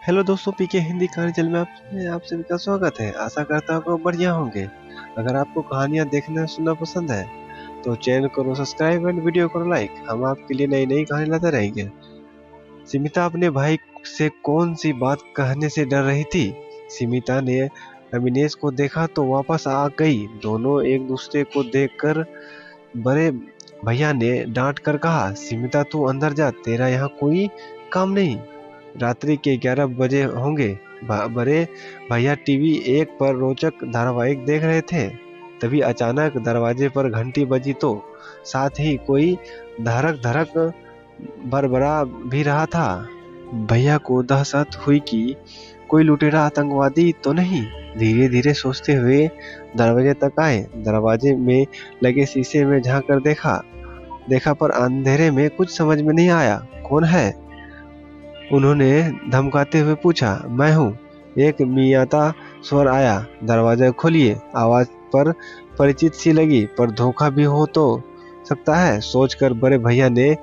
Hello दोस्तों, पीके हिंदी कहानी channel में आप सभी का स्वागत है। आशा करता हूँ आप बढ़िया होंगे। अगर आपको कहानियाँ देखना सुनना पसंद है तो चैनल को सब्सक्राइब एंड वीडियो को लाइक। हम आपके लिए नई नई कहानी लाते रहेंगे। सिमिता अपने भाई से कौन सी बात कहने से डर रही थी। सिमिता ने अविनेश को देखा तो वापस आ गई। दोनों एक दूसरे को देखकर बड़े भैया ने डांट कर कहा, सिमिता तू अंदर जा, तेरा यहाँ कोई काम नहीं। रात्रि के 11 बजे होंगे। बड़े भैया टीवी एक पर रोचक धारावाहिक देख रहे थे। तभी अचानक दरवाजे पर घंटी बजी तो साथ ही कोई धड़क धड़क बरबरा भी रहा था। भैया को दहशत हुई कि कोई लुटेरा आतंकवादी तो नहीं। धीरे धीरे सोचते हुए दरवाजे तक आए। दरवाजे में लगे शीशे में झांक कर देखा देखा पर अंधेरे में कुछ समझ में नहीं आया। कौन है? उन्होंने धमकाते हुए पूछा। मैं हूँ, एक मियाता स्वर आया। दरवाजा खोलिए। आवाज पर परिचित सी लगी, पर धोखा भी हो तो सकता है, सोचकर बड़े भैया ने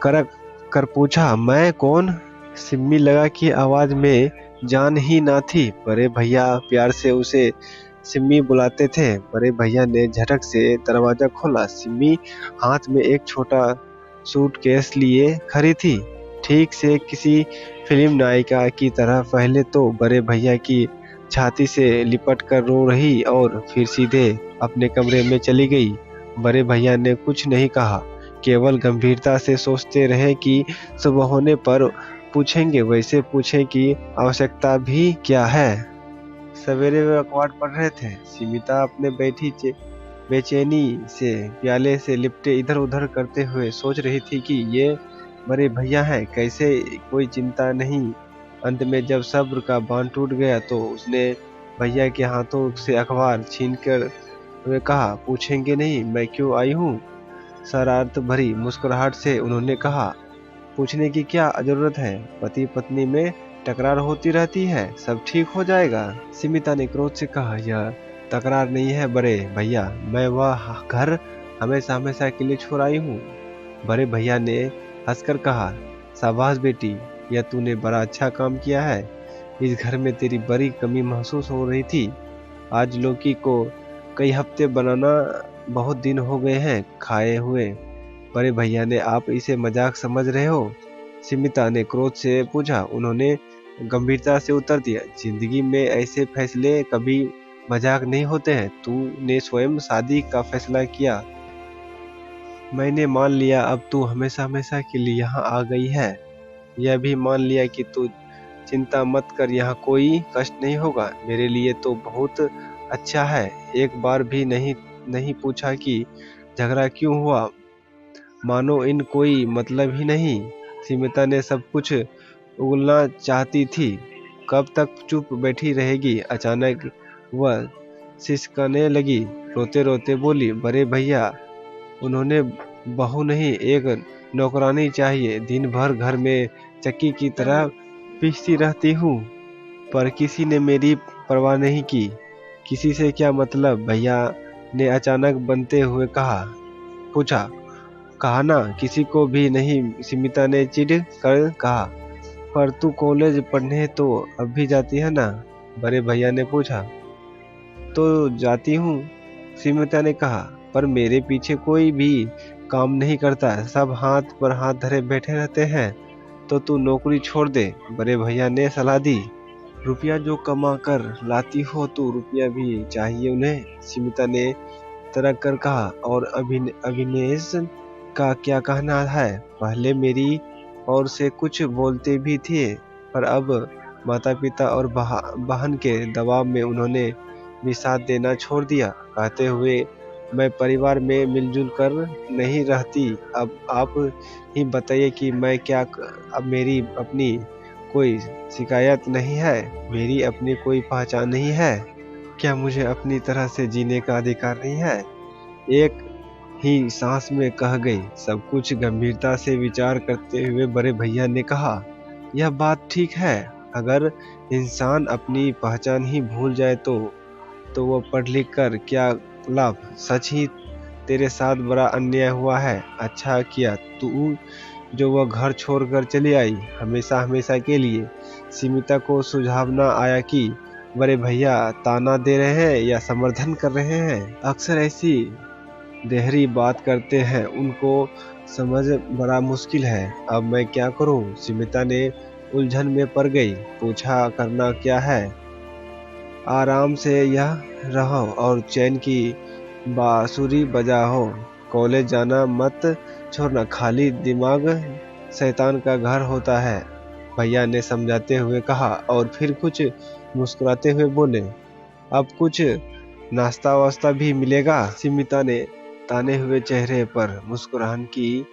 करक कर पूछा, मैं कौन? सिम्मी लगा कि आवाज में जान ही ना थी। बड़े भैया प्यार से उसे सिम्मी बुलाते थे। बड़े भैया ने झटक से दरवाजा खोला। सिम्मी हाथ में एक छोटा सूटकेस लिए खड़ी थी, ठीक से किसी फिल्म नायिका की तरह। पहले तो बड़े भैया की छाती से लिपट कर रो रही और फिर सीधे अपने कमरे में चली गई। बड़े भैया ने कुछ नहीं कहा, केवल गंभीरता से सोचते रहे कि सुबह होने पर पूछेंगे, वैसे पूछें कि आवश्यकता भी क्या है। सवेरे वे अखबार पढ़ रहे थे। सीमिता अपने बेचैनी से प्याले से लिपटे इधर उधर करते हुए सोच रही थी कि ये बड़े भैया हैं, कैसे कोई चिंता नहीं। अंत में जब सब्र का बांध टूट गया तो उसने भैया के हाथों से अखबार छीनकर वे कहा, पूछेंगे नहीं मैं क्यों आई हूँ। शरारत भरी मुस्कुराहट से उन्होंने कहा, पूछने की क्या जरूरत है, पति पत्नी में तकरार होती रहती है, सब ठीक हो जाएगा। सिमिता ने क्रोध से कहा, यह तकरार नहीं है बड़े भैया, मैं वह घर हमेशा हमेशा के लिए छोड़ आई हूँ। बड़े भैया ने हंसकर कहा, शाबाश बेटी, यह तूने बड़ा अच्छा काम किया है। इस घर में तेरी बड़ी कमी महसूस हो रही थी। आज लौकी को कई हफ्ते बनाना बहुत दिन हो गए हैं खाए हुए। बड़े भैया ने, आप इसे मजाक समझ रहे हो? सिमिता ने क्रोध से पूछा। उन्होंने गंभीरता से उत्तर दिया, जिंदगी में ऐसे फैसले कभी मजाक नहीं होते हैं। तूने स्वयं शादी का फैसला किया, मैंने मान लिया। अब तू हमेशा हमेशा के लिए यहाँ आ गई है। यह भी मान लिया कि तू चिंता मत कर, यहाँ कोई कष्ट नहीं होगा। मेरे लिए तो बहुत अच्छा है। एक बार भी नहीं पूछा कि झगड़ा क्यों हुआ, मानो इन कोई मतलब ही नहीं। सीमिता ने सब कुछ उगलना चाहती थी। कब तक चुप बैठी रहेगी? अचानक वह सिसकने लगी, रोते रोते बोली, बड़े भैया, उन्होंने बहू नहीं, एक नौकरानी चाहिए। दिन भर घर में चक्की की तरह पीसती रहती हूँ, पर किसी ने मेरी परवाह नहीं की। किसी से क्या मतलब? भैया ने अचानक बनते हुए पूछा। कहा ना, किसी को भी नहीं, सिमिता ने चिढ़ कर कहा। पर तू कॉलेज पढ़ने तो अब भी जाती है ना? बड़े भैया ने पूछा। तो जाती हूँ, सिमिता ने कहा, पर मेरे पीछे कोई भी काम नहीं करता, सब हाथ पर हाथ धरे बैठे रहते हैं। तो तू नौकरी छोड़ दे, बड़े भैया ने सलाह दी। रुपया जो कमा कर लाती हो तो रुपया भी चाहिए उन्हें, सिमिता ने तरक कर कहा। और अविनेश का क्या कहना है? पहले मेरी ओर से कुछ बोलते भी थे, पर अब माता पिता और बहन के दबाव में उन्होंने भी साथ देना छोड़ दिया। कहते हुए, मैं परिवार में मिलजुल कर नहीं रहती। अब आप ही बताइए कि मैं क्या अब मेरी अपनी कोई शिकायत नहीं है, मेरी अपनी कोई पहचान नहीं है? क्या मुझे अपनी तरह से जीने का अधिकार नहीं है? एक ही सांस में कह गई। सब कुछ गंभीरता से विचार करते हुए बड़े भैया ने कहा, यह बात ठीक है। अगर इंसान अपनी पहचान ही भूल जाए तो वो पढ़ लिख कर क्या लाभ? सच ही तेरे साथ बड़ा अन्याय हुआ है। अच्छा किया तू जो वह घर छोड़कर चली आई, हमेशा हमेशा के लिए। सीमिता को सुझाव न आया कि बड़े भैया ताना दे रहे हैं या समर्थन कर रहे हैं। अक्सर ऐसी गहरी बात करते हैं, उनको समझ बड़ा मुश्किल है। अब मैं क्या करूं? सीमिता ने उलझन में पड़ गई। पूछा, करना क्या है? आराम से यह रहो और चैन की बांसुरी बजाओ। कॉलेज जाना मत छोड़ना, खाली दिमाग शैतान का घर होता है, भैया ने समझाते हुए कहा। और फिर कुछ मुस्कुराते हुए बोले, अब कुछ नाश्ता वास्ता भी मिलेगा? सीमिता ने ताने हुए चेहरे पर मुस्कुराहट की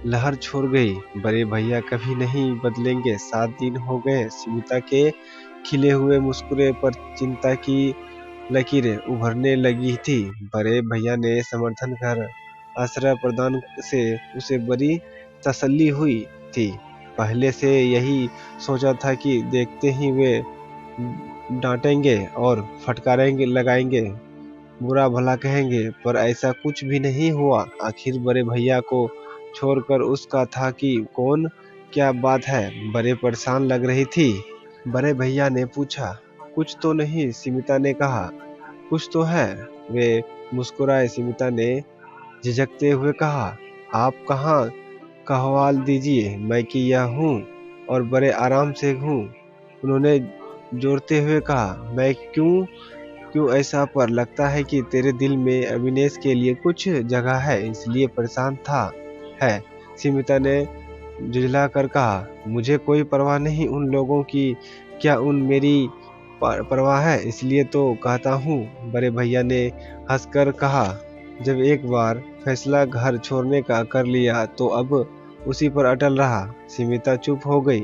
लहर छोड़ गई। बड़े भैया कभी नहीं बदलेंगे। 7 दिन हो गए। सीमिता के खिले हुए मुस्कुरे पर चिंता की लकीरें उभरने लगी थी। बड़े भैया ने समर्थन कर आश्रय प्रदान से उसे बड़ी तसल्ली हुई थी। पहले से यही सोचा था कि देखते ही वे डांटेंगे और फटकारेंगे, लगाएंगे, बुरा भला कहेंगे, पर ऐसा कुछ भी नहीं हुआ। आखिर बड़े भैया को छोड़कर उसका था कि कौन? क्या बात है? बड़े परेशान लग रही थी। बड़े भैया ने पूछा। कुछ तो नहीं, सीमिता ने कहा। कुछ तो है, वे मुस्कुराए। सीमिता ने झिझकते हुए कहा, आप कहाँ का हवाल दीजिए, मैं कि यह हूँ और बड़े आराम से हूँ। उन्होंने जोड़ते हुए कहा, मैं क्यों ऐसा? पर लगता है कि तेरे दिल में अविनेश के लिए कुछ जगह है, इसलिए परेशान था है। सीमिता ने झुंझला कर कहा, मुझे कोई परवाह नहीं उन लोगों की, क्या उन मेरी परवाह है? इसलिए तो कहता हूँ, बड़े भैया ने हंसकर कहा। जब एक बार फैसला घर छोड़ने का कर लिया तो अब उसी पर अटल रहा। सीमिता चुप हो गई।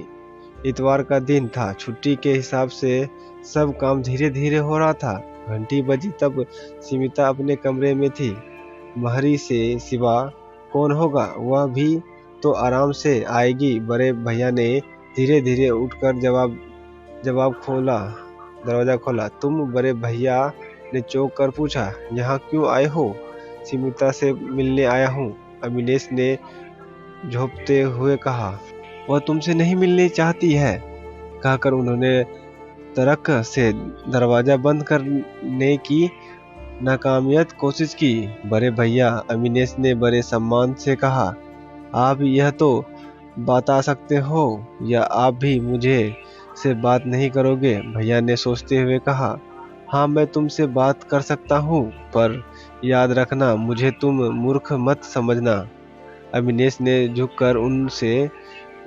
इतवार का दिन था। छुट्टी के हिसाब से सब काम धीरे धीरे हो रहा था। घंटी बजी तब सीमिता अपने कमरे में थी। महरी से सिवा कौन होगा? वह भी तो आराम से आएगी। बड़े भैया ने धीरे धीरे उठकर दरवाजा खोला। तुम? बड़े भैया ने चौंक कर पूछा। यहाँ क्यों आए हो? सीमिता से मिलने आया हूँ, अविनेश ने झोंकते हुए कहा। वह तुमसे नहीं मिलनी चाहती है, कहकर उन्होंने तड़क से दरवाजा बंद करने की नाकामयाब कोशिश की। बड़े भैया, अविनेश ने बड़े सम्मान से कहा, आप यह तो बता सकते हो या आप भी मुझे से बात नहीं करोगे? भैया ने सोचते हुए कहा, हाँ मैं तुमसे बात कर सकता हूँ, पर याद रखना मुझे तुम मूर्ख मत समझना। अविनेश ने झुककर उनसे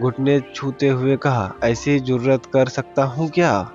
घुटने छूते हुए कहा, ऐसी जुर्रत कर सकता हूँ क्या?